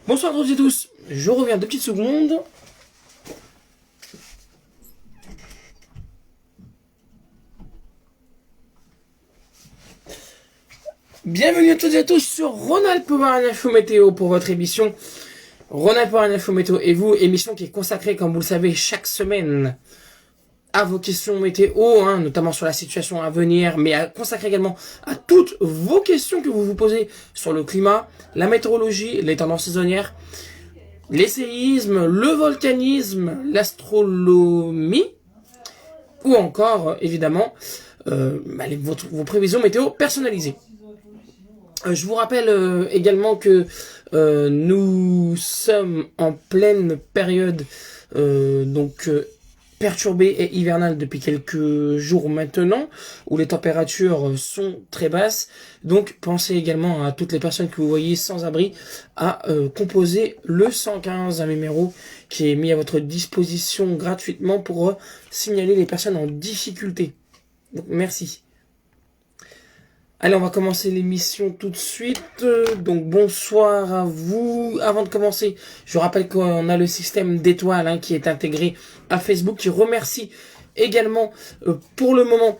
Bonsoir à toutes et tous, je reviens 2 petites secondes. Bienvenue à toutes et à tous sur Rhône-Alpes Info Météo pour votre émission Rhône-Alpes Info Météo et vous, émission qui est consacrée, comme vous le savez, chaque semaine à vos questions météo, notamment sur la situation à venir, mais consacrée également à toutes vos questions que vous vous posez sur le climat, la météorologie, les tendances saisonnières, les séismes, le volcanisme, l'astrolomie, ou encore, évidemment, vos prévisions météo personnalisées. Je vous rappelle également que nous sommes en pleine période perturbée et hivernale depuis quelques jours maintenant, où les températures sont très basses. Donc pensez également à toutes les personnes que vous voyez sans abri à composer le 115, un numéro qui est mis à votre disposition gratuitement pour signaler les personnes en difficulté. Donc merci. Allez, on va commencer l'émission tout de suite. Donc bonsoir à vous. Avant de commencer, je rappelle qu'on a le système d'étoiles qui est intégré à Facebook, qui remercie également pour le moment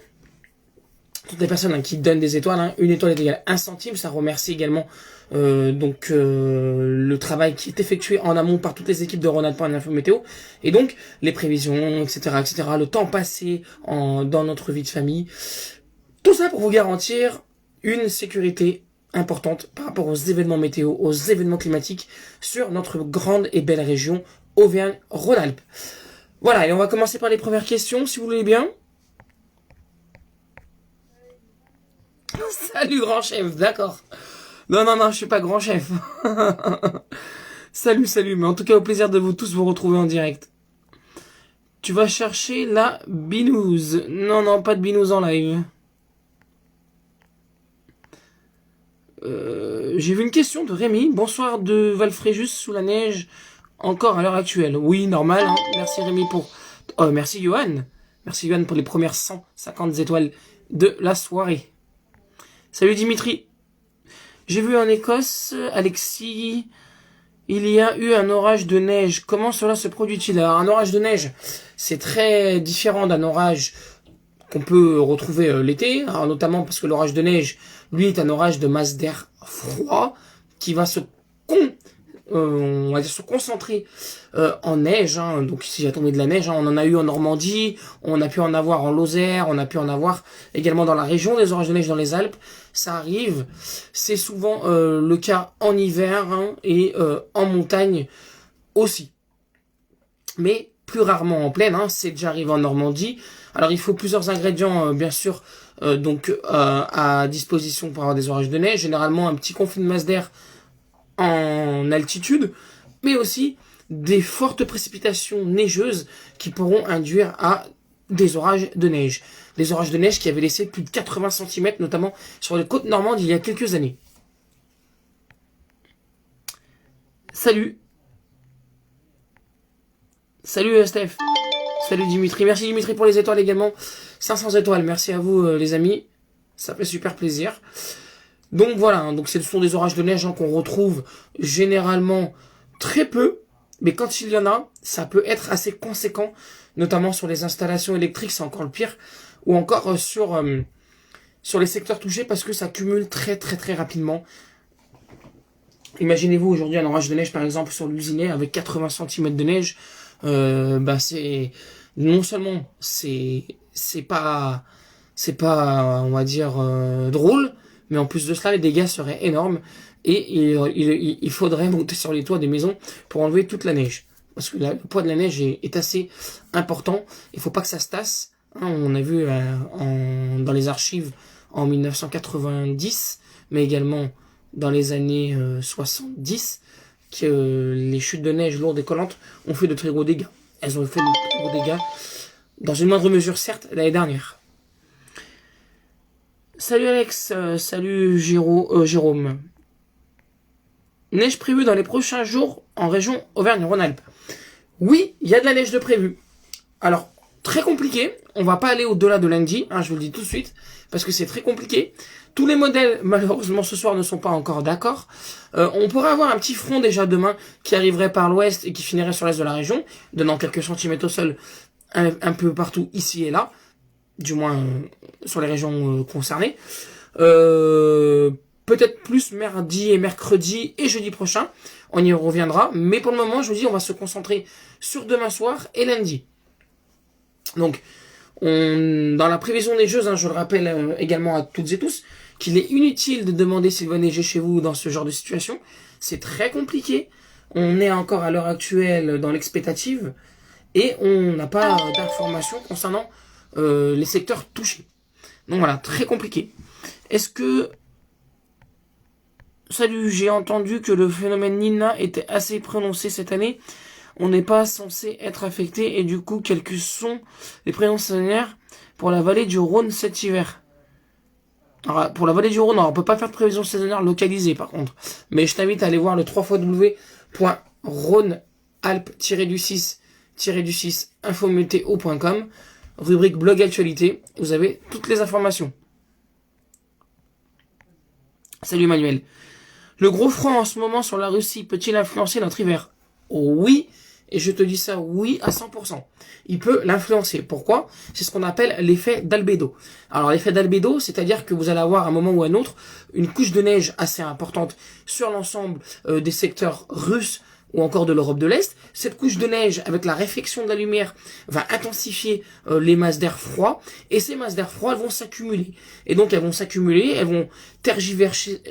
toutes les personnes qui donnent des étoiles. Une étoile est égale 1 centime. Ça remercie également le travail qui est effectué en amont par toutes les équipes de Rhône-Alpes Info Météo, et donc les prévisions, etc., le temps passé dans notre vie de famille. Tout ça pour vous garantir une sécurité importante par rapport aux événements météo, aux événements climatiques sur notre grande et belle région Auvergne-Rhône-Alpes. Voilà, et on va commencer par les premières questions, si vous voulez bien. Salut grand chef, d'accord. Non, je suis pas grand chef. Salut, mais en tout cas au plaisir de vous tous vous retrouver en direct. Tu vas chercher la binouze. Non, pas de binouze en live. J'ai vu une question de Rémi. Bonsoir de Valfréjus sous la neige encore à l'heure actuelle. Oui, normal. Merci Rémi pour... merci Johan. Merci Johan pour les premières 150 étoiles de la soirée. Salut Dimitri. J'ai vu en Écosse, Alexis, il y a eu un orage de neige. Comment cela se produit-il? Alors, un orage de neige, c'est très différent d'un orage qu'on peut retrouver l'été, notamment parce que l'orage de neige, lui, est un orage de masse d'air froid qui va se concentrer en neige. Donc si il y a tombé de la neige, on en a eu en Normandie, on a pu en avoir en Lozère, on a pu en avoir également dans la région, des orages de neige dans les Alpes. Ça arrive, c'est souvent le cas en hiver et en montagne aussi. Mais plus rarement en plaine, c'est déjà arrivé en Normandie. Alors il faut plusieurs ingrédients, bien sûr, à disposition pour avoir des orages de neige. Généralement un petit conflit de masse d'air en altitude, mais aussi des fortes précipitations neigeuses qui pourront induire à des orages de neige. Des orages de neige qui avaient laissé plus de 80 cm, notamment sur les côtes normandes il y a quelques années. Salut Steph. Salut Dimitri. Merci Dimitri pour les étoiles également. 500 étoiles. Merci à vous les amis. Ça fait super plaisir. Donc voilà. Donc ce sont des orages de neige qu'on retrouve généralement très peu. Mais quand il y en a, ça peut être assez conséquent. Notamment sur les installations électriques, c'est encore le pire. Ou encore sur les secteurs touchés parce que ça cumule très rapidement. Imaginez-vous aujourd'hui un orage de neige par exemple sur l'Usinet avec 80 cm de neige. C'est non seulement c'est pas on va dire drôle, mais en plus de cela les dégâts seraient énormes et il faudrait monter sur les toits des maisons pour enlever toute la neige parce que le poids de la neige est assez important. Il faut pas que ça se tasse. On a vu dans les archives en 1990, mais également dans les années 70, que les chutes de neige lourdes et collantes ont fait de très gros dégâts. Elles ont fait de très gros dégâts, dans une moindre mesure certes, l'année dernière. Salut Alex, salut Jérôme. Neige prévue dans les prochains jours en région Auvergne-Rhône-Alpes. Oui, il y a de la neige de prévue. Alors, très compliqué. On va pas aller au-delà de lundi, hein, je vous le dis tout de suite, parce que c'est très compliqué. Tous les modèles, malheureusement, ce soir ne sont pas encore d'accord. On pourrait avoir un petit front déjà demain qui arriverait par l'ouest et qui finirait sur l'est de la région, donnant quelques centimètres au sol un peu partout ici et là, du moins sur les régions concernées. Peut-être plus mardi et mercredi et jeudi prochain, on y reviendra. Mais pour le moment, je vous dis, on va se concentrer sur demain soir et lundi. Donc, dans la prévision neigeuse, hein, je le rappelle également à toutes et tous, qu'il est inutile de demander s'il va neiger chez vous dans ce genre de situation. C'est très compliqué. On est encore à l'heure actuelle dans l'expectative et on n'a pas d'informations concernant les secteurs touchés. Donc voilà, très compliqué. Est-ce que... Salut, j'ai entendu que le phénomène Nina était assez prononcé cette année. On n'est pas censé être affecté et du coup, quels sont les prévisions saisonnières pour la vallée du Rhône cet hiver? Alors, pour la vallée du Rhône, on peut pas faire de prévision saisonnière localisée par contre. Mais je t'invite à aller voir le www.rhône-alpes-du-6-infométéo.com, rubrique blog actualité. Vous avez toutes les informations. Salut Manuel. Le gros front en ce moment sur la Russie peut-il influencer notre hiver? Oui, et je te dis ça oui à 100%. Il peut l'influencer. Pourquoi? C'est ce qu'on appelle l'effet d'albédo. Alors l'effet d'albédo, c'est-à-dire que vous allez avoir à un moment ou à un autre une couche de neige assez importante sur l'ensemble des secteurs russes ou encore de l'Europe de l'Est. Cette couche de neige, avec la réflexion de la lumière, va intensifier les masses d'air froid, et ces masses d'air froid, elles vont s'accumuler. Et donc, elles vont s'accumuler, elles vont tergiverser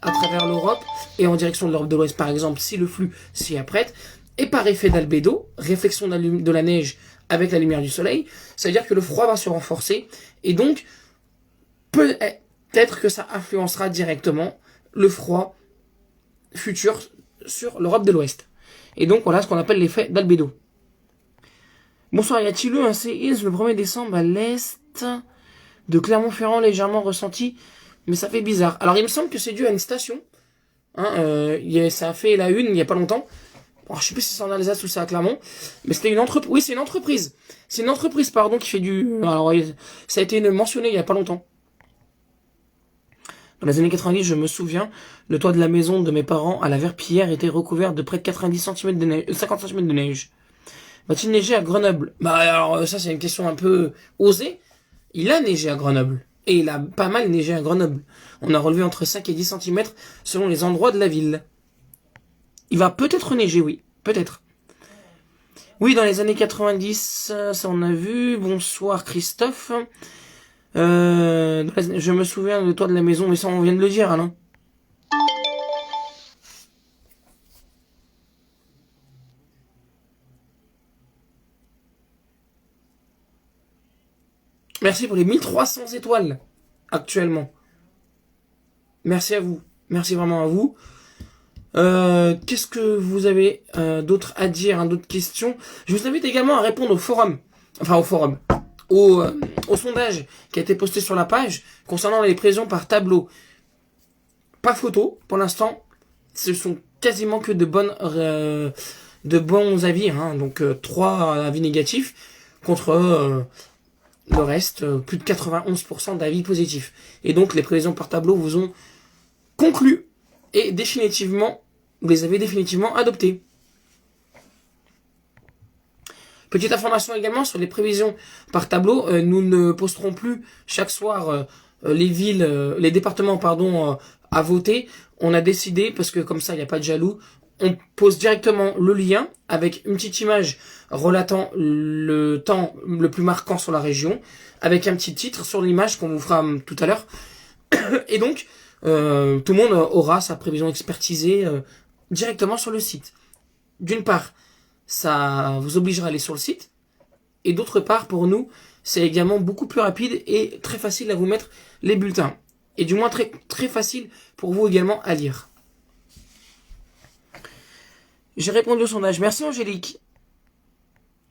à travers l'Europe, et en direction de l'Europe de l'Ouest, par exemple, si le flux s'y apprête. Et par effet d'albédo, réflexion de la neige avec la lumière du soleil, ça veut dire que le froid va se renforcer, et donc, peut-être que ça influencera directement le froid futur sur l'Europe de l'Ouest. Et donc, voilà ce qu'on appelle l'effet d'albédo. Bonsoir, y a-t-il eu un séisme le 1er décembre à l'est de Clermont-Ferrand légèrement ressenti? Mais ça fait bizarre. Alors, il me semble que c'est dû à une station. Hein, ça a fait la une il n'y a pas longtemps. Alors, je sais plus si c'est en Alsace ou c'est à Clermont. Mais c'était une entreprise. Oui, c'est une entreprise. C'est une entreprise, pardon, qui fait du... Alors, ça a été mentionné il n'y a pas longtemps. Dans les années 90, je me souviens, le toit de la maison de mes parents à la Verpillière était recouvert de près de 90 cm de neige, 50 cm de neige. Va-t-il neiger à Grenoble? Bah alors ça c'est une question un peu osée. Il a neigé à Grenoble. Et il a pas mal neigé à Grenoble. On a relevé entre 5 et 10 cm selon les endroits de la ville. Il va peut-être neiger, oui. Peut-être. Oui, dans les années 90, ça on a vu. Bonsoir Christophe. Je me souviens de toi de la maison, mais ça on vient de le dire, hein, non? Merci pour les 1300 étoiles actuellement. Merci à vous. Merci vraiment à vous. Qu'est-ce que vous avez d'autre à dire, hein, d'autres questions? Je vous invite également à répondre au forum. Enfin au forum. Au sondage qui a été posté sur la page concernant les prévisions par tableau. Pas photo, pour l'instant. Ce sont quasiment que de bons avis, hein, donc 3 avis négatifs contre le reste, plus de 91% d'avis positifs. Et donc les prévisions par tableau vous ont conclu et définitivement, vous les avez définitivement adoptées. Petite information également sur les prévisions par tableau, nous ne posterons plus chaque soir les villes, les départements pardon, à voter. On a décidé, parce que comme ça il n'y a pas de jaloux, on pose directement le lien avec une petite image relatant le temps le plus marquant sur la région, avec un petit titre sur l'image qu'on vous fera tout à l'heure. Et donc, tout le monde aura sa prévision expertisée directement sur le site. D'une part, ça vous obligera à aller sur le site, et d'autre part, pour nous, c'est également beaucoup plus rapide et très facile à vous mettre les bulletins. Et du moins très, très facile pour vous également à lire. J'ai répondu au sondage. Merci Angélique.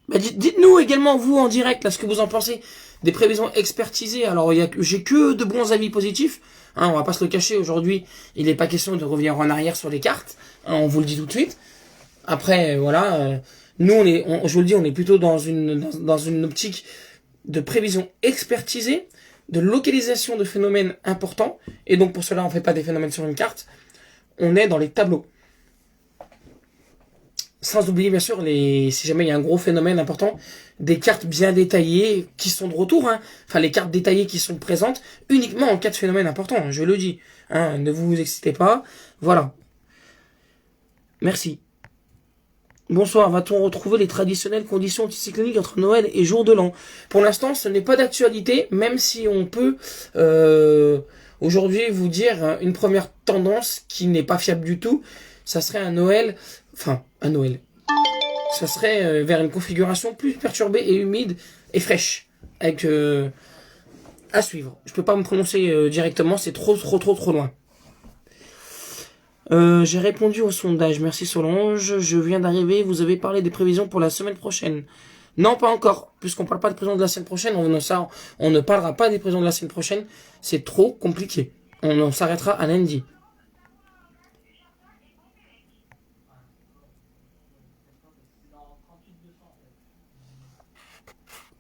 Bah, dites-nous également, vous, en direct, là, ce que vous en pensez des prévisions expertisées. Alors, j'ai que de bons avis positifs. Hein, on va pas se le cacher. Aujourd'hui, il n'est pas question de revenir en arrière sur les cartes. Hein, on vous le dit tout de suite. Après, voilà, Nous, je vous le dis, on est plutôt dans une optique de prévision expertisée, de localisation de phénomènes importants, et donc pour cela, on ne fait pas des phénomènes sur une carte, on est dans les tableaux. Sans oublier, bien sûr, si jamais il y a un gros phénomène important, des cartes bien détaillées qui sont de retour, hein. Enfin, les cartes détaillées qui sont présentes uniquement en cas de phénomène important, hein, je le dis. Hein, ne vous excitez pas. Voilà. Merci. Bonsoir, va-t-on retrouver les traditionnelles conditions anticycloniques entre Noël et jour de l'an? Pour l'instant, ce n'est pas d'actualité, même si on peut aujourd'hui vous dire une première tendance qui n'est pas fiable du tout. Ça serait un Noël, ça serait vers une configuration plus perturbée et humide et fraîche, avec à suivre. Je peux pas me prononcer directement, c'est trop loin. J'ai répondu au sondage, merci Solange. Je viens d'arriver, vous avez parlé des prévisions pour la semaine prochaine. Non, pas encore, puisqu'on parle pas des prévisions de la semaine prochaine, on ne parlera pas des prévisions de la semaine prochaine, c'est trop compliqué. On s'arrêtera à lundi.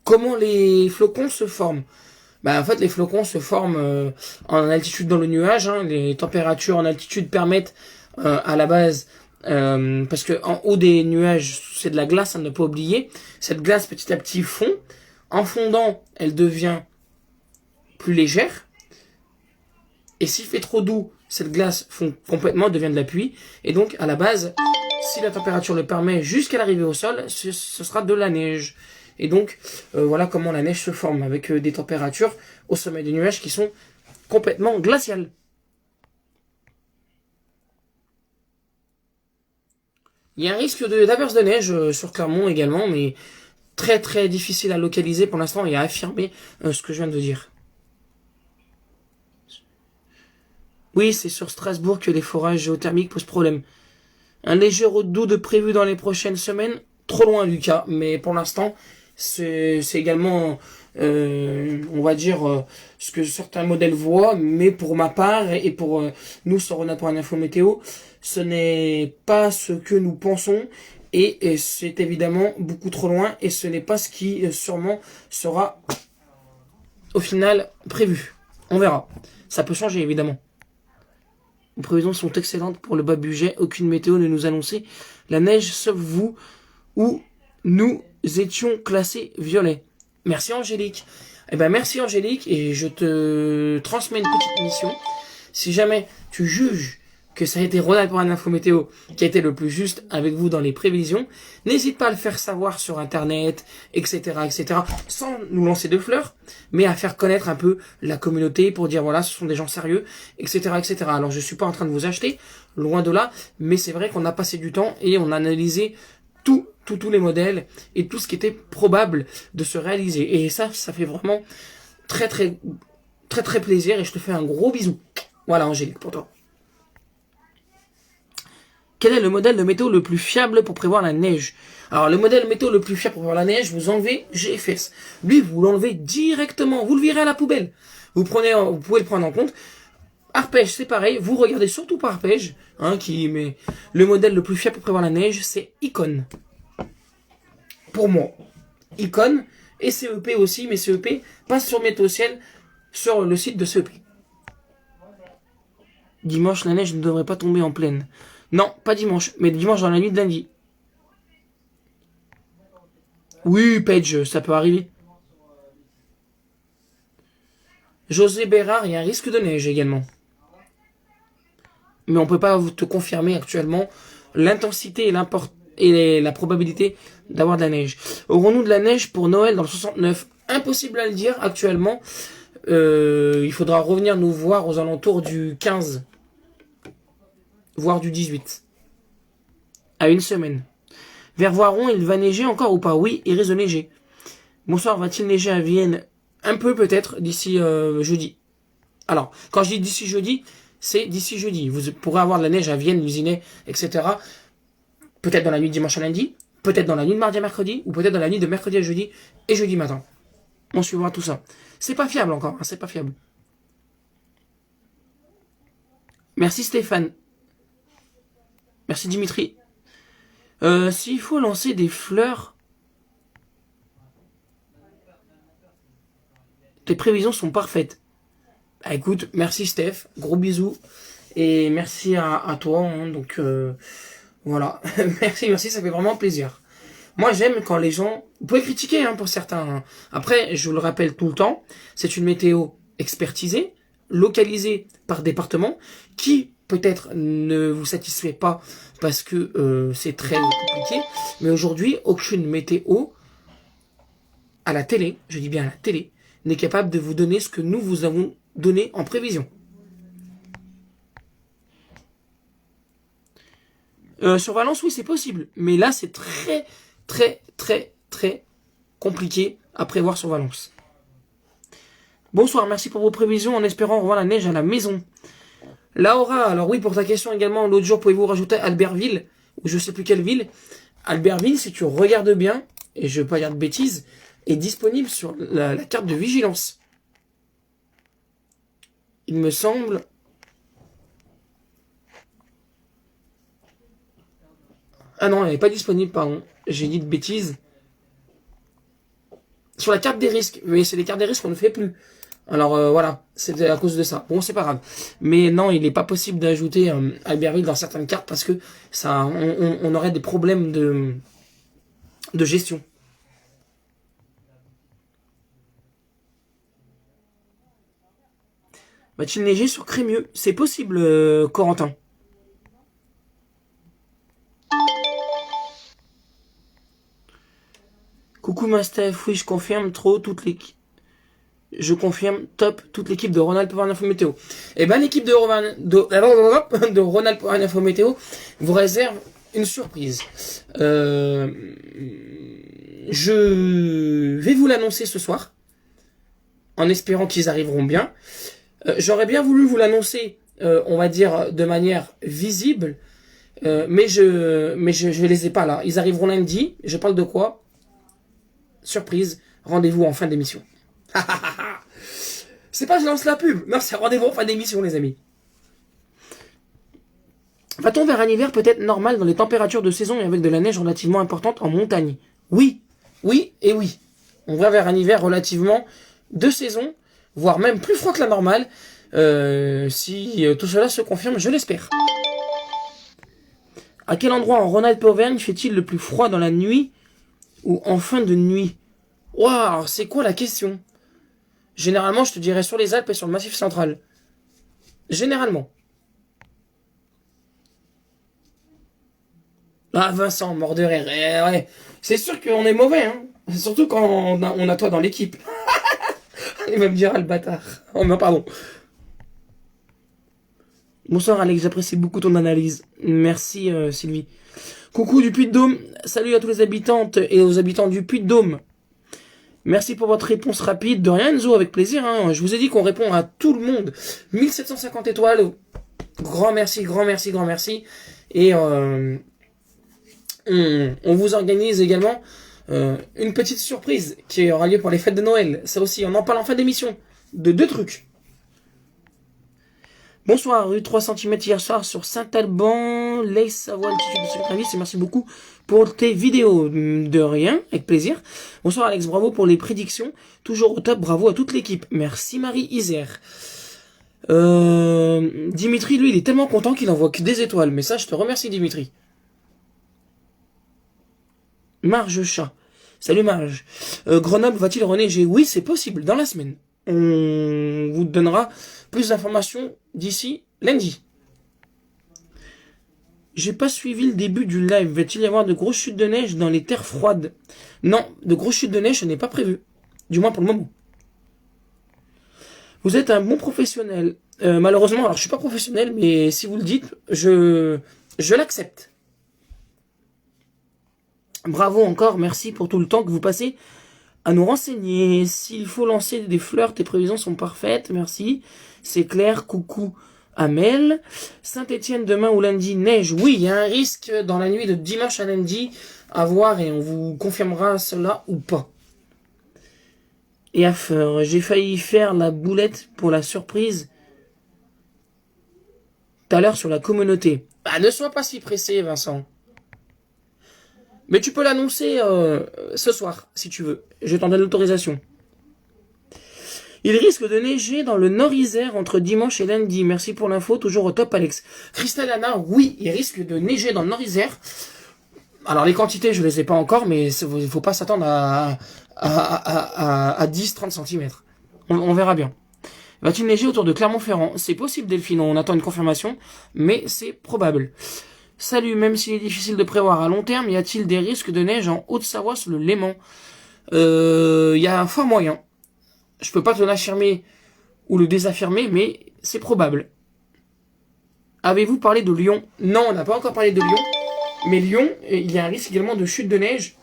Comment les flocons se forment? En fait, les flocons se forment en altitude dans le nuage. Hein. Les températures en altitude permettent à la base, parce que en haut des nuages, c'est de la glace, à ne pas oublier. Cette glace petit à petit fond. En fondant, elle devient plus légère. Et s'il fait trop doux, cette glace fond complètement, devient de la pluie. Et donc, à la base, si la température le permet, jusqu'à l'arrivée au sol, ce sera de la neige. Et donc, voilà comment la neige se forme, avec des températures au sommet des nuages qui sont complètement glaciales. Il y a un risque d'averse de neige sur Clermont également, mais très très difficile à localiser pour l'instant et à affirmer ce que je viens de dire. Oui, c'est sur Strasbourg que les forages géothermiques posent problème. Un léger redout de prévu dans les prochaines semaines, trop loin Lucas, mais pour l'instant, c'est également, on va dire, ce que certains modèles voient, mais pour ma part, et pour nous, sur Renat pour un info météo, ce n'est pas ce que nous pensons, et c'est évidemment beaucoup trop loin, et ce n'est pas ce qui sûrement sera au final prévu. On verra. Ça peut changer, évidemment. Les prévisions sont excellentes pour le bas budget. Aucune météo ne nous annonçait la neige, sauf vous, où nous étions classés violets. Merci Angélique. Merci Angélique, et je te transmets une petite mission. Si jamais tu juges que ça a été Ronald pour un info météo qui a été le plus juste avec vous dans les prévisions, n'hésite pas à le faire savoir sur internet, etc., sans nous lancer de fleurs, mais à faire connaître un peu la communauté pour dire voilà, ce sont des gens sérieux, etc. Alors je suis pas en train de vous acheter, loin de là, mais c'est vrai qu'on a passé du temps et on a analysé tous les modèles et tout ce qui était probable de se réaliser. Et ça fait vraiment très plaisir, et je te fais un gros bisou. Voilà Angélique pour toi. Quel est le modèle de météo le plus fiable pour prévoir la neige? Alors, le modèle météo le plus fiable pour prévoir la neige, vous enlevez GFS. Lui, vous l'enlevez directement. Vous le virez à la poubelle. Vous pouvez le prendre en compte. Arpège, c'est pareil. Vous regardez surtout par Arpège, mais le modèle le plus fiable pour prévoir la neige, c'est Icon. Pour moi. Icon et CEP aussi, mais CEP passe sur Météo Ciel, sur le site de CEP. Dimanche, la neige ne devrait pas tomber en pleine. Non, pas dimanche, mais dimanche dans la nuit de lundi. Oui, Page, ça peut arriver. José Bérard, il y a un risque de neige également. Mais on peut pas te confirmer actuellement l'intensité et la probabilité d'avoir de la neige. Aurons-nous de la neige pour Noël dans le 69? Impossible à le dire actuellement. Il faudra revenir nous voir aux alentours du 15. Voire du 18. À une semaine. Vers Voiron, il va neiger encore ou pas? Oui, il risque de neiger. Bonsoir, va-t-il neiger à Vienne? Un peu peut-être d'ici jeudi. Alors, quand je dis d'ici jeudi, c'est d'ici jeudi. Vous pourrez avoir de la neige à Vienne, Lusinet, etc. Peut-être dans la nuit de dimanche à lundi, peut-être dans la nuit de mardi à mercredi, ou peut-être dans la nuit de mercredi à jeudi et jeudi matin. On suivra tout ça. C'est pas fiable encore, c'est pas fiable. Merci Stéphane. Merci Dimitri. S'il faut lancer des fleurs, tes prévisions sont parfaites. Bah, écoute, merci Steph, gros bisous. Et merci à toi. Hein, donc voilà, merci, ça fait vraiment plaisir. Moi j'aime quand les gens... Vous pouvez critiquer hein, pour certains. Hein. Après, je vous le rappelle tout le temps, c'est une météo expertisée, localisée par département, qui peut-être ne vous satisfait pas parce que c'est très compliqué. Mais aujourd'hui, aucune météo à la télé, je dis bien à la télé, n'est capable de vous donner ce que nous vous avons donné en prévision. Sur Valence, oui, c'est possible. Mais là, c'est très compliqué à prévoir sur Valence. Bonsoir, merci pour vos prévisions en espérant revoir la neige à la maison. Laura, alors oui, pour ta question également, l'autre jour, pouvez-vous rajouter Albertville, ou je sais plus quelle ville. Albertville, si tu regardes bien, et je ne veux pas dire de bêtises, est disponible sur la carte de vigilance. Il me semble... Ah non, elle n'est pas disponible, pardon. J'ai dit de bêtises. Sur la carte des risques. Mais c'est les cartes des risques qu'on ne fait plus. Alors voilà, c'est à cause de ça. Bon, c'est pas grave. Mais non, il n'est pas possible d'ajouter Albertville dans certaines cartes parce que ça, on aurait des problèmes de gestion. Va-t-il neiger sur Crémieux? C'est possible, Corentin. Coucou Mastef, oui je confirme trop je confirme top toute l'équipe de Ronald pour Info Météo. Et ben l'équipe de Ronald pour Info Météo vous réserve une surprise. Je vais vous l'annoncer ce soir en espérant qu'ils arriveront bien. J'aurais bien voulu vous l'annoncer, on va dire de manière visible, mais je les ai pas là. Ils arriveront lundi. Je parle de quoi? Surprise, rendez-vous en fin d'émission. C'est pas je lance la pub, non c'est rendez-vous en fin d'émission les amis. Va-t-on vers un hiver peut-être normal dans les températures de saison et avec de la neige relativement importante en montagne? Oui, oui et oui. On va vers un hiver relativement de saison, voire même plus froid que la normale, si tout cela se confirme, je l'espère. À quel endroit en Rhône-Alpes-Auvergne fait-il le plus froid dans la nuit ou en fin de nuit? Waouh, c'est quoi la question? Généralement, je te dirais sur les Alpes et sur le Massif central. Généralement. Ah, Vincent, mort de rire. Ouais. C'est sûr qu'on est mauvais, hein. Surtout quand on a toi dans l'équipe. Il va me dire, ah, le bâtard. Oh, non, pardon. Bonsoir, Alex, j'apprécie beaucoup ton analyse. Merci, Sylvie. Coucou du Puy-de-Dôme. Salut à tous les habitantes et aux habitants du Puy-de-Dôme. Merci pour votre réponse rapide. De rien, Enzo, avec plaisir. Hein. Je vous ai dit qu'on répond à tout le monde. 1750 étoiles. Grand merci, grand merci, grand merci. Et on vous organise également une petite surprise qui aura lieu pour les fêtes de Noël. Ça aussi, on en parle en fin d'émission. De 2 trucs. Bonsoir, rue 3 cm hier soir sur Saint-Alban, Leigh, Savoie, altitude de Sucravis, et merci beaucoup pour tes vidéos. De rien, avec plaisir. Bonsoir Alex, bravo pour les prédictions. Toujours au top, bravo à toute l'équipe. Merci Marie Isère. Dimitri, lui, il est tellement content qu'il envoie que des étoiles. Mais ça, je te remercie Dimitri. Marge Chat. Salut Marge. Grenoble va-t-il reneiger? Oui, c'est possible, dans la semaine. On vous donnera plus d'informations d'ici lundi. J'ai pas suivi le début du live. Va-t-il y avoir de grosses chutes de neige dans les terres froides? Non, de grosses chutes de neige, ce n'est pas prévu. Du moins pour le moment. Vous êtes un bon professionnel. Malheureusement, alors je suis pas professionnel, mais si vous le dites, je l'accepte. Bravo encore, merci pour tout le temps que vous passez à nous renseigner. S'il faut lancer des fleurs, tes prévisions sont parfaites, merci. C'est clair, coucou Amel. Saint-Étienne demain ou lundi, neige. Oui, il y a un risque dans la nuit de dimanche à lundi à voir et on vous confirmera cela ou pas. Et j'ai failli faire la boulette pour la surprise tout à l'heure sur la communauté. Bah, ne sois pas si pressé, Vincent. Mais tu peux l'annoncer ce soir, si tu veux. Je t'en donne l'autorisation. Il risque de neiger dans le Nord-Isère entre dimanche et lundi. Merci pour l'info, toujours au top, Alex. Christelle Anna, oui, il risque de neiger dans le Nord-Isère. Alors, les quantités, je les ai pas encore, mais il faut pas s'attendre à 10-30 cm. On verra bien. Va-t-il neiger autour de Clermont-Ferrand? C'est possible, Delphine, on attend une confirmation, mais c'est probable. Salut, même s'il est difficile de prévoir à long terme, y a-t-il des risques de neige en Haute-Savoie sur le Léman? Y a un fort moyen. Je peux pas te l'affirmer ou le désaffirmer, mais c'est probable. Avez-vous parlé de Lyon? Non, on n'a pas encore parlé de Lyon. Mais Lyon, il y a un risque également de chute de neige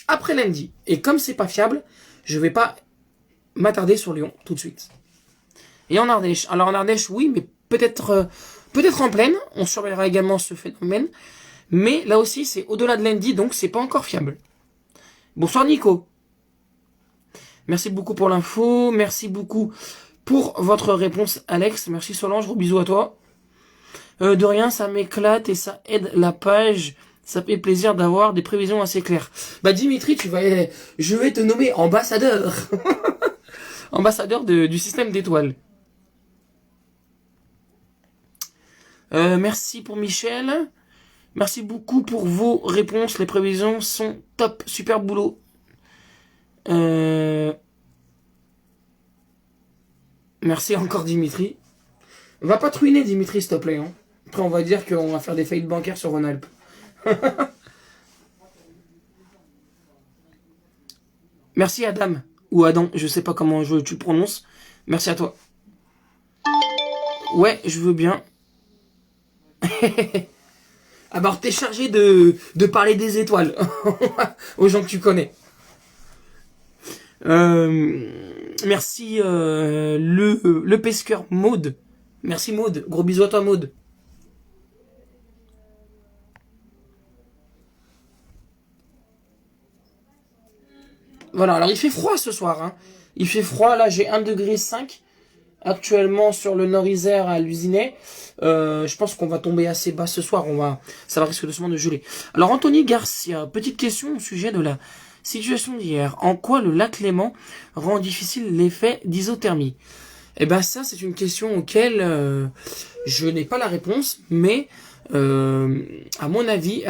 après lundi. Et comme c'est pas fiable, je vais pas m'attarder sur Lyon tout de suite. Et en Ardèche. Alors en Ardèche, oui, mais peut-être en pleine. On surveillera également ce phénomène. Mais là aussi, c'est au-delà de lundi, donc c'est pas encore fiable. Bonsoir Nico. Merci beaucoup pour l'info. Merci beaucoup pour votre réponse, Alex. Merci Solange. Gros bisous à toi. De rien, ça m'éclate et ça aide la page. Ça fait plaisir d'avoir des prévisions assez claires. Bah Dimitri, je vais te nommer ambassadeur. Ambassadeur du système d'étoiles. Merci pour Michel. Merci beaucoup pour vos réponses. Les prévisions sont top. Super boulot. Merci encore Dimitri. Va pas te ruiner Dimitri s'il te plaît. Hein. Après on va dire qu'on va faire des faillites bancaires sur Rhône-Alpes. Merci Adam. Ou Adam, je sais pas comment tu le prononces. Merci à toi. Ouais, je veux bien. Alors t'es chargé de parler des étoiles aux gens que tu connais. Merci le pesqueur Maude. Merci Maude. Gros bisous à toi Maude. Voilà, alors il fait froid ce soir. Hein. Il fait froid, là j'ai 1,5 degré actuellement sur le Nord-Isère à l'Usinet. Je pense qu'on va tomber assez bas ce soir. Ça va risquer doucement de geler. Alors Anthony Garcia, petite question au sujet de la situation d'hier. En quoi le lac Léman rend difficile l'effet d'isothermie? Eh ben ça c'est une question auquel je n'ai pas la réponse, mais à mon avis,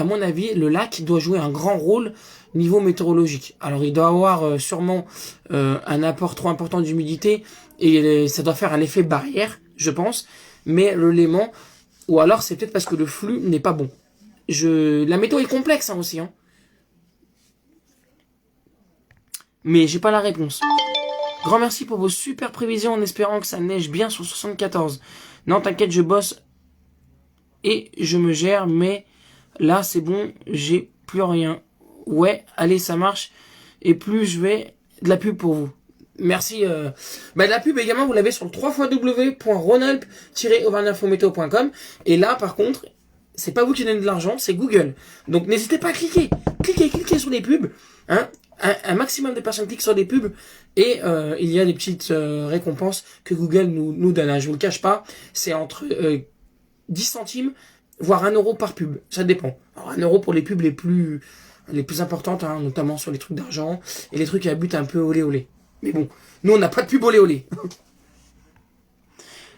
le lac doit jouer un grand rôle niveau météorologique. Alors il doit avoir sûrement un apport trop important d'humidité et ça doit faire un effet barrière, je pense. Mais le Léman, ou alors c'est peut-être parce que le flux n'est pas bon. La météo est complexe hein, aussi. Hein. Mais j'ai pas la réponse. Grand merci pour vos super prévisions en espérant que ça neige bien sur 74. Non, t'inquiète, je bosse et je me gère, mais là, c'est bon, j'ai plus rien. Ouais, allez, ça marche. Et plus je vais de la pub pour vous. Merci. De la pub également, vous l'avez sur le www.ronalp-auvergneinfométéo.com. Et là, par contre, c'est pas vous qui donnez de l'argent, c'est Google. Donc n'hésitez pas à cliquer. Cliquez sur les pubs. Hein. Un maximum de personnes cliquent sur des pubs et il y a des petites récompenses que Google nous donne. Hein. Je vous le cache pas, c'est entre 10 centimes voire 1 euro par pub. Ça dépend. Alors 1 euro pour les pubs les plus importantes, hein, notamment sur les trucs d'argent et les trucs à but un peu olé olé. Mais bon, nous on n'a pas de pub olé olé.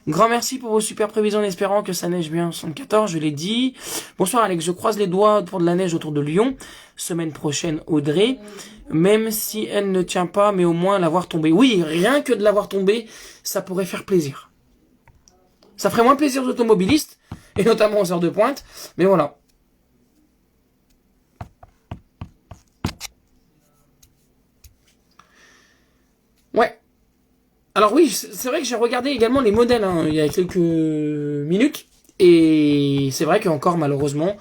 Grand merci pour vos super prévisions en espérant que ça neige bien en 74, je l'ai dit. Bonsoir Alex, je croise les doigts pour de la neige autour de Lyon. Semaine prochaine, Audrey. Même si elle ne tient pas, mais au moins la voir tomber. Oui, rien que de la voir tomber, ça pourrait faire plaisir. Ça ferait moins plaisir aux automobilistes, et notamment aux heures de pointe, mais voilà. Ouais. Alors oui, c'est vrai que j'ai regardé également les modèles hein, il y a quelques minutes, et c'est vrai qu'encore malheureusement,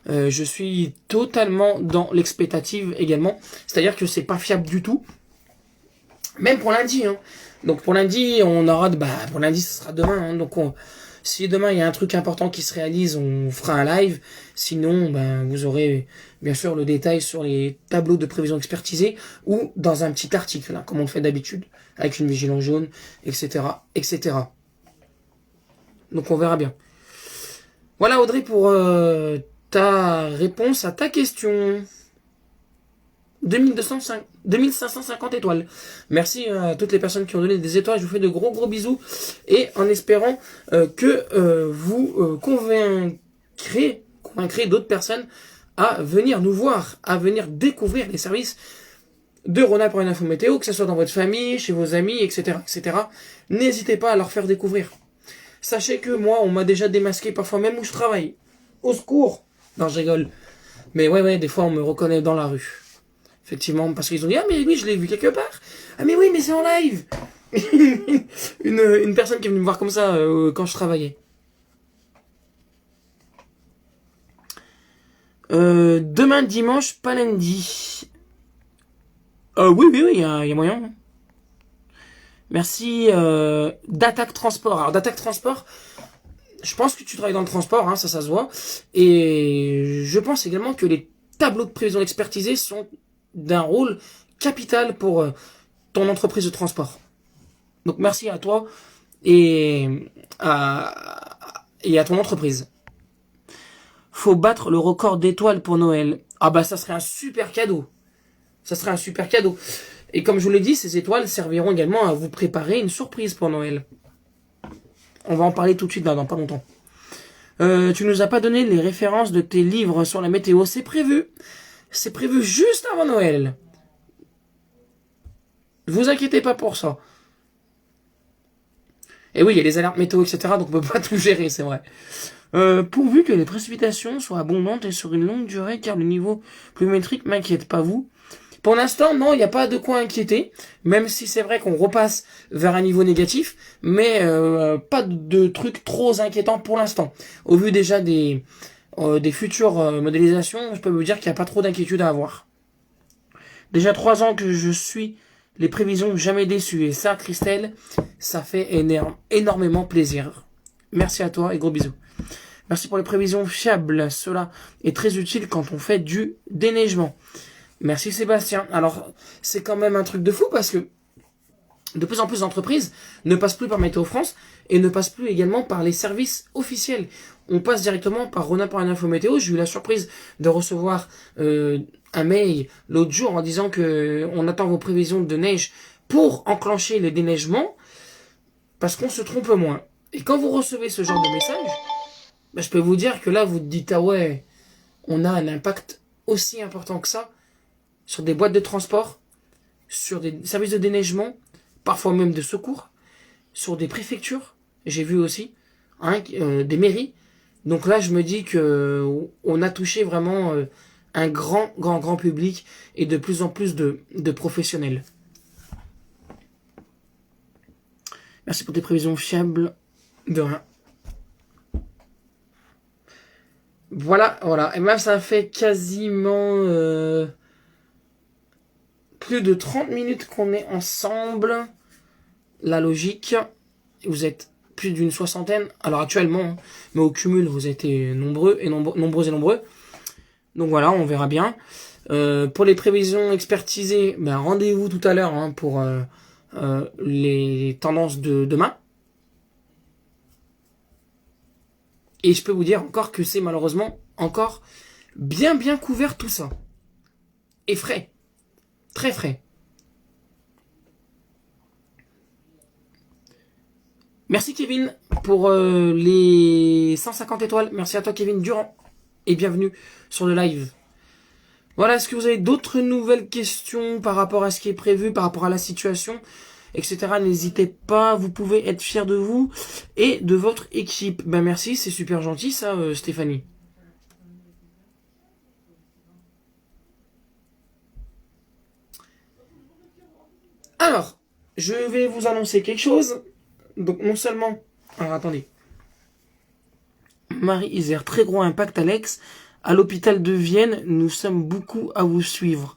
je suis totalement dans l'expectative également, c'est-à-dire que c'est pas fiable du tout, même pour lundi. Hein. Donc pour lundi, on aura, pour lundi, ce sera demain. Hein, donc si demain il y a un truc important qui se réalise, on fera un live. Sinon, vous aurez bien sûr le détail sur les tableaux de prévision expertisés ou dans un petit article, là, comme on le fait d'habitude, avec une vigilance jaune, etc., etc. Donc on verra bien. Voilà Audrey pour ta réponse à ta question. 2550 étoiles. Merci à toutes les personnes qui ont donné des étoiles. Je vous fais de gros bisous. Et en espérant que vous convaincrez d'autres personnes à venir nous voir, à venir découvrir les services de Rhône-Alpes pour une info météo, que ce soit dans votre famille, chez vos amis, etc. etc. N'hésitez pas à leur faire découvrir. Sachez que moi, on m'a déjà démasqué parfois même où je travaille. Au secours. Non, je rigole. Mais ouais, des fois, on me reconnaît dans la rue. Effectivement, parce qu'ils ont dit, ah mais oui, je l'ai vu quelque part. Ah mais oui, mais c'est en live. une personne qui est venue me voir comme ça quand je travaillais. Demain dimanche, pas lundi. Oui, il y a moyen. Merci. D'Attaque Transport. Alors d'Attaque Transport, je pense que tu travailles dans le transport, hein, ça se voit. Et je pense également que les tableaux de prévision expertisés sont d'un rôle capital pour ton entreprise de transport. Donc merci à toi et à ton entreprise. Faut battre le record d'étoiles pour Noël. Ah bah ça serait un super cadeau. Ça serait un super cadeau. Et comme je vous l'ai dit, ces étoiles serviront également à vous préparer une surprise pour Noël. On va en parler tout de suite là, dans pas longtemps. Tu nous as pas donné les références de tes livres sur la météo. C'est prévu. C'est prévu juste avant Noël. Ne vous inquiétez pas pour ça. Et oui, il y a les alertes météo, etc. Donc on peut pas tout gérer, c'est vrai. Pourvu que les précipitations soient abondantes et sur une longue durée, car le niveau pluviométrique m'inquiète, pas vous. Pour l'instant, non, il n'y a pas de quoi inquiéter, même si c'est vrai qu'on repasse vers un niveau négatif, mais pas de trucs trop inquiétants pour l'instant. Au vu déjà des futures modélisations, je peux vous dire qu'il n'y a pas trop d'inquiétude à avoir. Déjà 3 ans que je suis les prévisions jamais déçues, et ça, Christelle, ça fait énormément plaisir. Merci à toi et gros bisous. Merci pour les prévisions fiables, cela est très utile quand on fait du déneigement. Merci Sébastien. Alors, c'est quand même un truc de fou parce que de plus en plus d'entreprises ne passent plus par Météo France et ne passent plus également par les services officiels. On passe directement par Rhône-Alpes pour une info météo. J'ai eu la surprise de recevoir un mail l'autre jour en disant que on attend vos prévisions de neige pour enclencher les déneigements parce qu'on se trompe moins. Et quand vous recevez ce genre de message, bah, je peux vous dire que là, vous te dites, ah ouais, on a un impact aussi important que ça sur des boîtes de transport, sur des services de déneigement, parfois même de secours, sur des préfectures, j'ai vu aussi, hein, des mairies. Donc là, je me dis que on a touché vraiment un grand public et de plus en plus de professionnels. Merci pour tes prévisions fiables. De rien. Voilà. Et même ça fait quasiment plus de 30 minutes qu'on est ensemble. La logique, vous êtes plus d'une soixantaine. Alors actuellement, hein, mais au cumul, vous êtes nombreux et nombreux. Donc voilà, on verra bien. Pour les prévisions expertisées, ben rendez-vous tout à l'heure hein, pour les tendances de demain. Et je peux vous dire encore que c'est malheureusement encore bien couvert tout ça. Et frais. Très frais. Merci Kevin pour les 150 étoiles. Merci à toi Kevin Durand. Et bienvenue sur le live. Voilà, est-ce que vous avez d'autres nouvelles questions par rapport à ce qui est prévu, par rapport à la situation, etc. N'hésitez pas, vous pouvez être fiers de vous et de votre équipe. Ben merci, c'est super gentil ça Stéphanie. Alors, je vais vous annoncer quelque chose. Donc non seulement... Alors attendez. Marie-Isère, très gros impact Alex. À l'hôpital de Vienne, nous sommes beaucoup à vous suivre.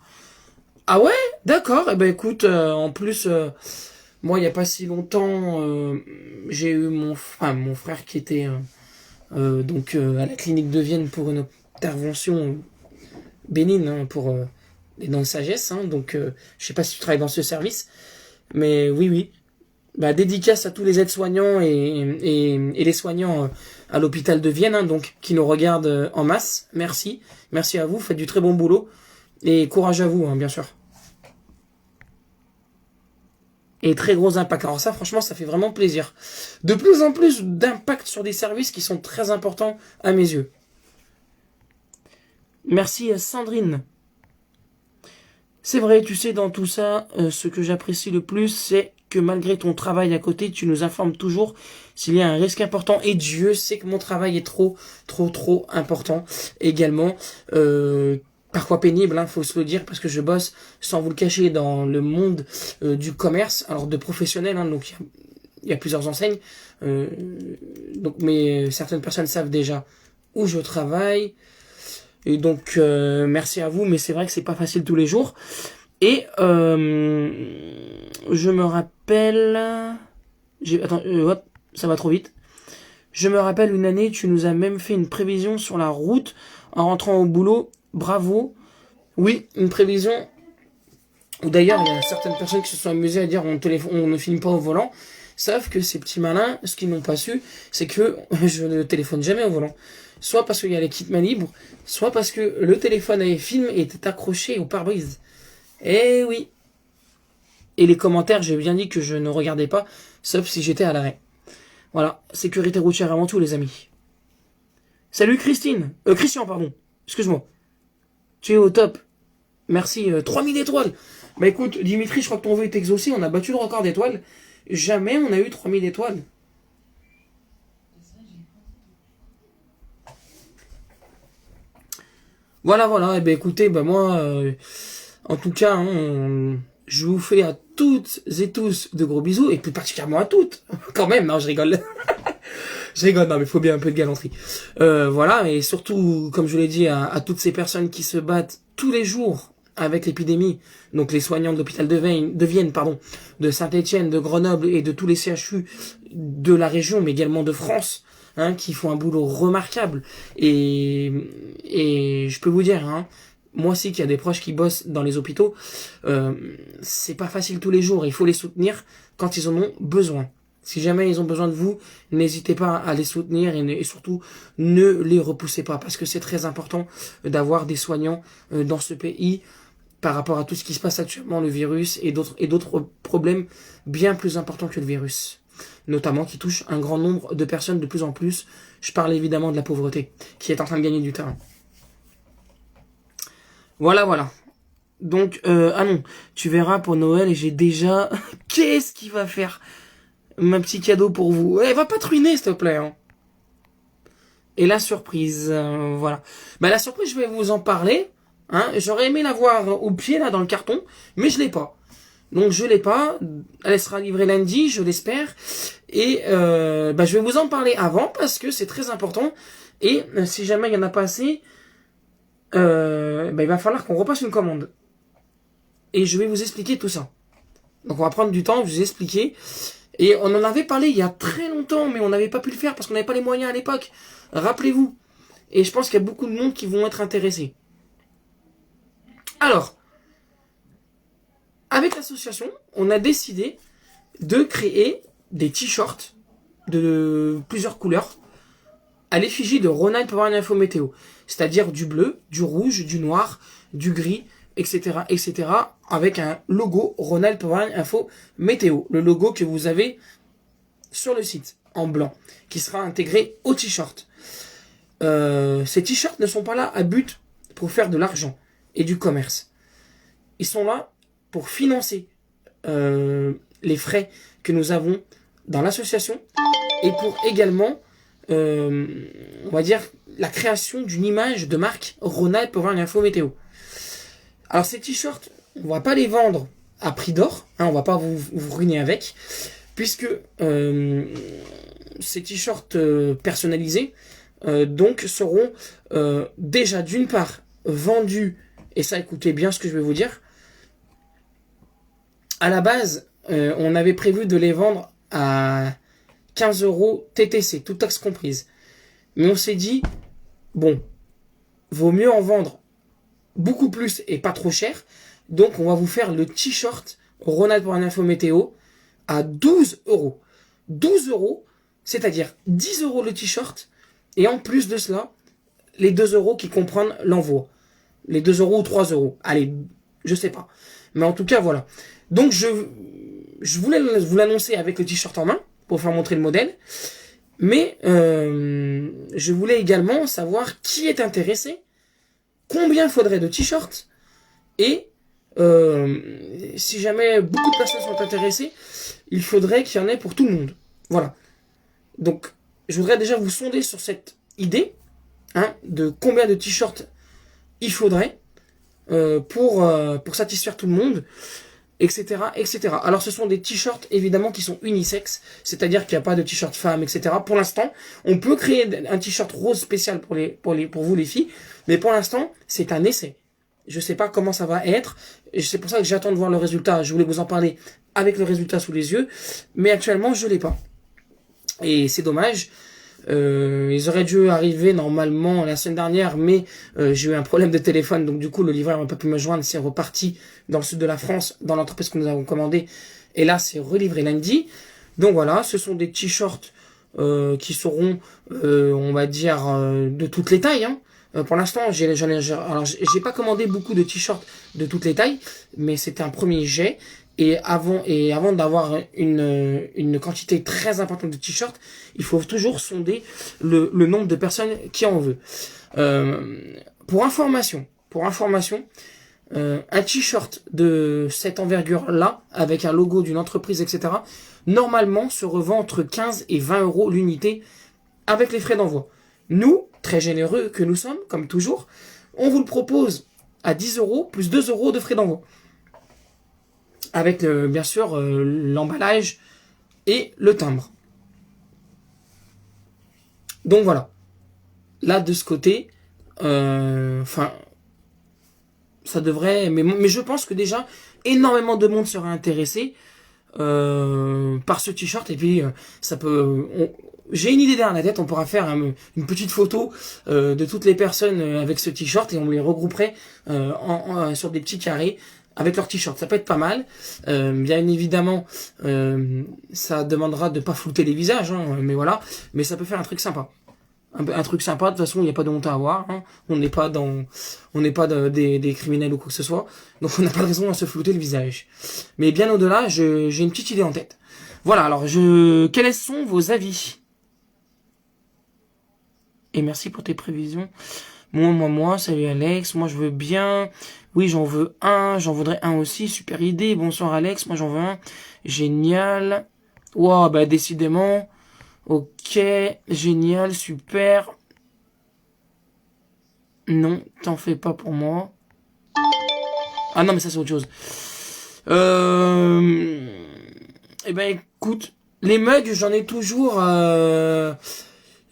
Ah ouais? D'accord. Eh ben écoute, en plus, moi il n'y a pas si longtemps, j'ai eu mon frère qui était donc à la clinique de Vienne pour une intervention bénigne hein, pour les dents de sagesse. Hein, donc je sais pas si tu travailles dans ce service, mais oui. Bah, dédicace à tous les aides-soignants et les soignants à l'hôpital de Vienne, hein, donc qui nous regardent en masse. Merci. Merci à vous, faites du très bon boulot. Et courage à vous, hein, bien sûr. Et très gros impact. Alors ça, franchement, ça fait vraiment plaisir. De plus en plus d'impact sur des services qui sont très importants à mes yeux. Merci à Sandrine. C'est vrai, tu sais, dans tout ça, ce que j'apprécie le plus, c'est que malgré ton travail à côté, tu nous informes toujours s'il y a un risque important. Et Dieu sait que mon travail est trop important également. Parfois pénible, hein, faut se le dire, parce que je bosse, sans vous le cacher, dans le monde du commerce, alors de professionnels, hein, donc il y a plusieurs enseignes. Mais certaines personnes savent déjà où je travaille. Et donc merci à vous, mais c'est vrai que c'est pas facile tous les jours. Et je me rappelle... Attends, hop, ça va trop vite. Je me rappelle une année, tu nous as même fait une prévision sur la route en rentrant au boulot. Bravo. Oui, une prévision. D'ailleurs, il y a certaines personnes qui se sont amusées à dire on ne filme pas au volant. Sauf que ces petits malins, ce qu'ils n'ont pas su, c'est que je ne téléphone jamais au volant. Soit parce qu'il y a les kits main libres, soit parce que le téléphone avec film était accroché au pare-brise. Eh oui. Et les commentaires, j'ai bien dit que je ne regardais pas, sauf si j'étais à l'arrêt. Voilà, sécurité routière avant tout, les amis. Salut Christine, Christian, pardon. Excuse-moi. Tu es au top. Merci, 3000 étoiles. Bah écoute, Dimitri, je crois que ton vœu est exaucé, on a battu le record d'étoiles. Jamais on a eu 3000 étoiles. Voilà, et ben écoutez, bah moi, en tout cas, hein, je vous fais à toutes et tous de gros bisous, et plus particulièrement à toutes, quand même, non, je rigole. Je rigole, non, mais il faut bien un peu de galanterie. Voilà, et surtout, comme je l'ai dit, à toutes ces personnes qui se battent tous les jours avec l'épidémie, donc les soignants de l'hôpital de Vienne, pardon, de Saint-Étienne, de Grenoble et de tous les CHU de la région, mais également de France, hein, qui font un boulot remarquable. Et je peux vous dire, hein, moi aussi qu'il y a des proches qui bossent dans les hôpitaux, c'est pas facile tous les jours, il faut les soutenir quand ils en ont besoin. Si jamais ils ont besoin de vous, n'hésitez pas à les soutenir et surtout ne les repoussez pas, parce que c'est très important d'avoir des soignants dans ce pays par rapport à tout ce qui se passe actuellement, le virus et d'autres problèmes bien plus importants que le virus, notamment qui touchent un grand nombre de personnes de plus en plus. Je parle évidemment de la pauvreté qui est en train de gagner du terrain. Voilà. Donc, ah non, tu verras pour Noël, j'ai déjà... Qu'est-ce qu'il va faire mon petit cadeau pour vous? Va pas te ruiner, s'il te plaît. Hein. Et la surprise, voilà. Bah la surprise, je vais vous en parler. Hein. J'aurais aimé la voir au pied, là, dans le carton, mais je l'ai pas. Donc je l'ai pas. Elle sera livrée lundi, je l'espère. Et je vais vous en parler avant, parce que c'est très important. Et si jamais il y en a pas assez, il va falloir qu'on repasse une commande. Et je vais vous expliquer tout ça. Donc on va prendre du temps, vous expliquer. Et on en avait parlé il y a très longtemps, mais on n'avait pas pu le faire parce qu'on n'avait pas les moyens à l'époque. Rappelez-vous. Et je pense qu'il y a beaucoup de monde qui vont être intéressés. Alors, avec l'association, on a décidé de créer des t-shirts de plusieurs couleurs à l'effigie de Rhône-Alpes Info Météo. C'est-à-dire du bleu, du rouge, du noir, du gris, etc., avec un logo Rhône-Alpes Info Météo. Le logo que vous avez sur le site, en blanc, qui sera intégré au t-shirt. Ces t-shirts ne sont pas là à but pour faire de l'argent et du commerce. Ils sont là pour financer les frais que nous avons dans l'association et pour également, on va dire, la création d'une image de marque Rhône-Alpes Info Météo. Alors ces t-shirts, on va pas les vendre à prix d'or, hein, on va pas vous ruiner avec, puisque ces t-shirts personnalisés donc seront déjà d'une part vendus, et ça écoutez bien ce que je vais vous dire, à la base on avait prévu de les vendre à 15 € TTC, toute taxe comprise, mais on s'est dit, bon, vaut mieux en vendre beaucoup plus et pas trop cher, donc on va vous faire le t-shirt Rhône-Alpes Info Météo à 12 euros. 12 euros, c'est-à-dire 10 euros le t-shirt, et en plus de cela, les 2 euros qui comprennent l'envoi. Les 2 euros ou 3 euros. Allez, je sais pas. Mais en tout cas, voilà. Donc, je voulais vous l'annoncer avec le t-shirt en main, pour faire montrer le modèle. Mais, je voulais également savoir qui est intéressé, combien faudrait de t-shirts, et si jamais beaucoup de personnes sont intéressées, il faudrait qu'il y en ait pour tout le monde. Voilà. Donc, je voudrais déjà vous sonder sur cette idée, de combien de t-shirts il faudrait pour satisfaire tout le monde, etc., etc. Alors, ce sont des t-shirts, évidemment, qui sont unisexes, c'est-à-dire qu'il n'y a pas de t-shirt femme, etc. Pour l'instant, on peut créer un t-shirt rose spécial pour vous, les filles, mais pour l'instant, c'est un essai. Je sais pas comment ça va être, et c'est pour ça que j'attends de voir le résultat. Je voulais vous en parler avec le résultat sous les yeux, mais actuellement, je l'ai pas. Et c'est dommage. Ils auraient dû arriver normalement la semaine dernière, mais j'ai eu un problème de téléphone, donc du coup le livreur n'a pas pu me joindre. C'est reparti dans le sud de la France, dans l'entreprise que nous avons commandé, et là c'est relivré lundi. Donc voilà, ce sont des t-shirts qui seront, on va dire, de toutes les tailles. Pour l'instant, j'ai pas commandé beaucoup de t-shirts de toutes les tailles, mais c'était un premier jet. Et avant d'avoir une quantité très importante de t-shirts, il faut toujours sonder le nombre de personnes qui en veut. Pour information, un t-shirt de cette envergure-là, avec un logo d'une entreprise, etc., normalement se revend entre 15 et 20 euros l'unité avec les frais d'envoi. Nous, très généreux que nous sommes, comme toujours, on vous le propose à 10 euros plus 2 euros de frais d'envoi. Avec, bien sûr, l'emballage et le timbre. Donc voilà. Là, de ce côté, ça devrait... Mais je pense que déjà, énormément de monde serait intéressé par ce t-shirt. Et puis, ça peut... J'ai une idée derrière la tête, on pourra faire une petite photo de toutes les personnes avec ce t-shirt et on les regrouperait sur des petits carrés avec leur t-shirt. Ça peut être pas mal. Bien évidemment, ça demandera de pas flouter les visages, mais voilà. Mais ça peut faire un truc sympa. Un truc sympa, de toute façon, il n'y a pas de honte à avoir. On n'est pas des criminels ou quoi que ce soit. Donc on n'a pas de raison à se flouter le visage. Mais bien au-delà, j'ai une petite idée en tête. Voilà, alors quels sont vos avis ? Et merci pour tes prévisions. Moi, salut Alex, moi je veux bien. Oui, j'en veux un, j'en voudrais un aussi, super idée. Bonsoir Alex, moi j'en veux un. Génial. Wow, bah décidément. Ok, génial, super. Non, t'en fais pas pour moi. Ah non, mais ça c'est autre chose. Eh ben écoute, les mugs, j'en ai toujours...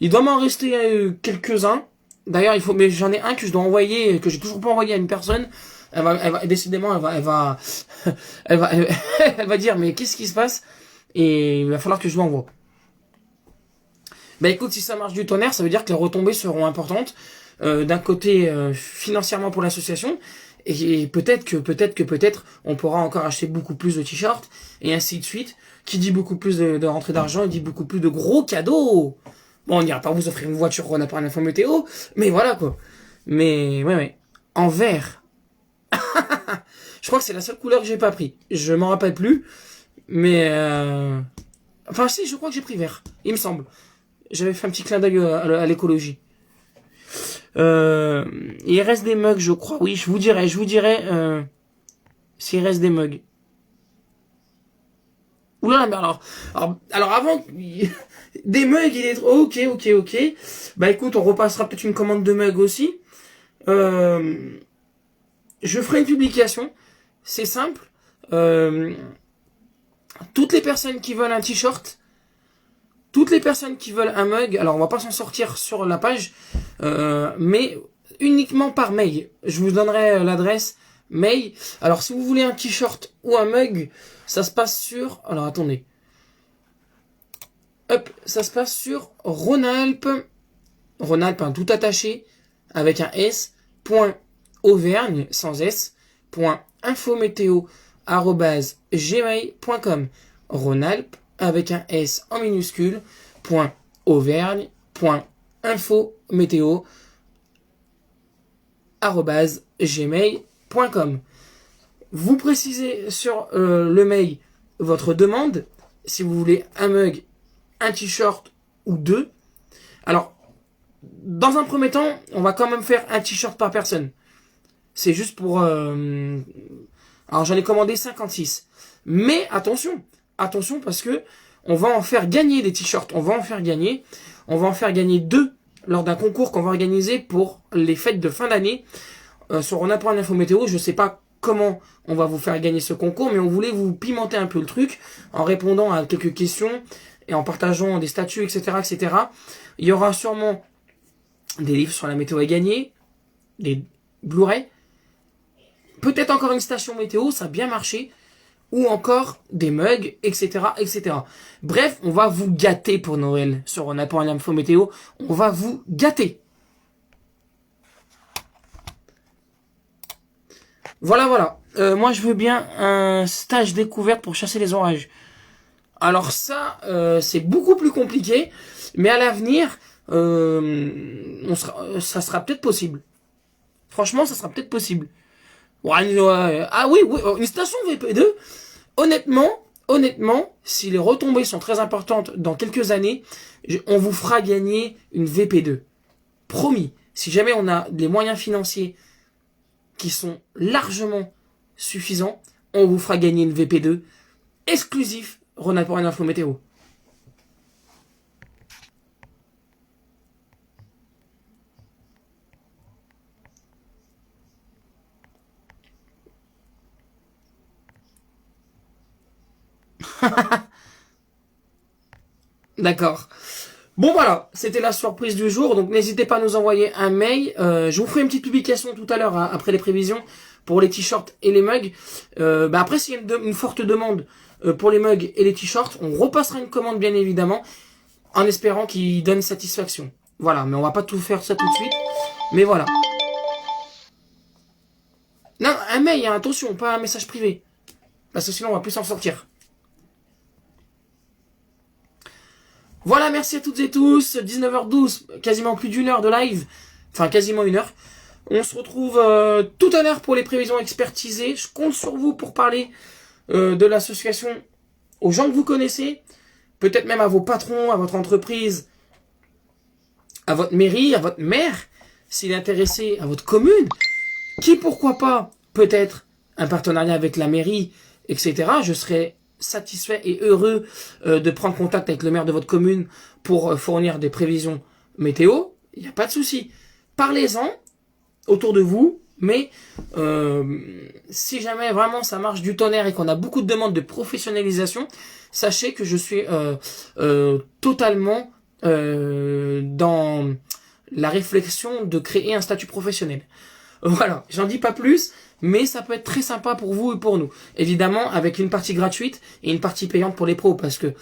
Il doit m'en rester quelques-uns. D'ailleurs, mais j'en ai un que je dois envoyer, que j'ai toujours pas envoyé à une personne. Décidément, elle va dire, mais qu'est-ce qui se passe? Et il va falloir que je l'envoie. Bah écoute, si ça marche du tonnerre, ça veut dire que les retombées seront importantes. D'un côté, financièrement pour l'association. Et peut-être, on pourra encore acheter beaucoup plus de t-shirts. Et ainsi de suite. Qui dit beaucoup plus de rentrée d'argent, il dit beaucoup plus de gros cadeaux. Bon, on n'ira pas vous offrir une voiture ou un appareil info météo, mais voilà quoi. Mais ouais. En vert. Je crois que c'est la seule couleur que j'ai pas pris. Je m'en rappelle plus, mais enfin si, je crois que j'ai pris vert. Il me semble. J'avais fait un petit clin d'œil à l'écologie. Il reste des mugs, je crois. Oui, je vous dirai s'il reste des mugs. Oula, mais alors avant, des mugs, il est trop... Ok. Bah écoute, on repassera peut-être une commande de mugs aussi. Je ferai une publication. C'est simple. Toutes les personnes qui veulent un t-shirt, toutes les personnes qui veulent un mug, alors on va pas s'en sortir sur la page, mais uniquement par mail. Je vous donnerai l'adresse mail. Alors si vous voulez un t-shirt ou un mug, ça se passe sur... Alors attendez. Hop, ça se passe sur Rhône-Alpes, tout attaché, avec un S, .auvergne, sans S, .infométéo, @gmail.com. Rhône-Alpes, avec un S en minuscule, .auvergne.info météo @gmail.com. Vous précisez sur le mail votre demande, si vous voulez un mug, un t-shirt ou deux. Alors, dans un premier temps, on va quand même faire un t-shirt par personne. C'est juste pour... alors, j'en ai commandé 56. Mais attention parce que on va en faire gagner des t-shirts. On va en faire gagner 2 lors d'un concours qu'on va organiser pour les fêtes de fin d'année. Sur On apprend l'info météo, je sais pas comment on va vous faire gagner ce concours, mais on voulait vous pimenter un peu le truc en répondant à quelques questions et en partageant des statuts, etc. Il y aura sûrement des livres sur la météo à gagner, des Blu-ray, peut-être encore une station météo, ça a bien marché, ou encore des mugs, etc. Bref, on va vous gâter pour Noël sur On apprend l'info météo, on va vous gâter. Voilà. Moi, je veux bien un stage découverte pour chasser les orages. Alors ça, c'est beaucoup plus compliqué, mais à l'avenir, ça sera peut-être possible. Franchement, ça sera peut-être possible. Ah oui, une station VP2. Honnêtement, si les retombées sont très importantes dans quelques années, on vous fera gagner une VP2. Promis. Si jamais on a des moyens financiers qui sont largement suffisants, on vous fera gagner une VP2 exclusif Rhône pour une info météo. D'accord. Bon voilà, c'était la surprise du jour, donc n'hésitez pas à nous envoyer un mail. Je vous ferai une petite publication tout à l'heure après les prévisions pour les t-shirts et les mugs. Après, s'il y a une forte demande pour les mugs et les t-shirts, on repassera une commande bien évidemment, en espérant qu'ils donnent satisfaction. Voilà, mais on va pas tout faire ça tout de suite. Mais voilà. Non, un mail, hein, attention, pas un message privé. Parce que sinon on va plus s'en sortir. Voilà, merci à toutes et tous. 19h12, quasiment plus d'une heure de live. Enfin, quasiment une heure. On se retrouve tout à l'heure pour les prévisions expertisées. Je compte sur vous pour parler de l'association aux gens que vous connaissez. Peut-être même à vos patrons, à votre entreprise, à votre mairie, à votre maire. S'il est intéressé, à votre commune. Qui, pourquoi pas, peut-être un partenariat avec la mairie, etc. Je serais satisfait et heureux de prendre contact avec le maire de votre commune pour fournir des prévisions météo. Il n'y a pas de souci. Parlez-en autour de vous, mais si jamais vraiment ça marche du tonnerre et qu'on a beaucoup de demandes de professionnalisation, sachez que je suis totalement dans la réflexion de créer un statut professionnel. Voilà, j'en dis pas plus, mais ça peut être très sympa pour vous et pour nous. Évidemment, avec une partie gratuite et une partie payante pour les pros, parce que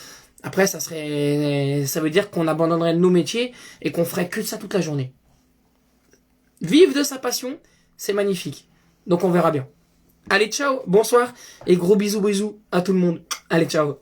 après, ça veut dire qu'on abandonnerait nos métiers et qu'on ferait que ça toute la journée. Vivre de sa passion, c'est magnifique. Donc on verra bien. Allez, ciao, bonsoir et gros bisous à tout le monde. Allez, ciao.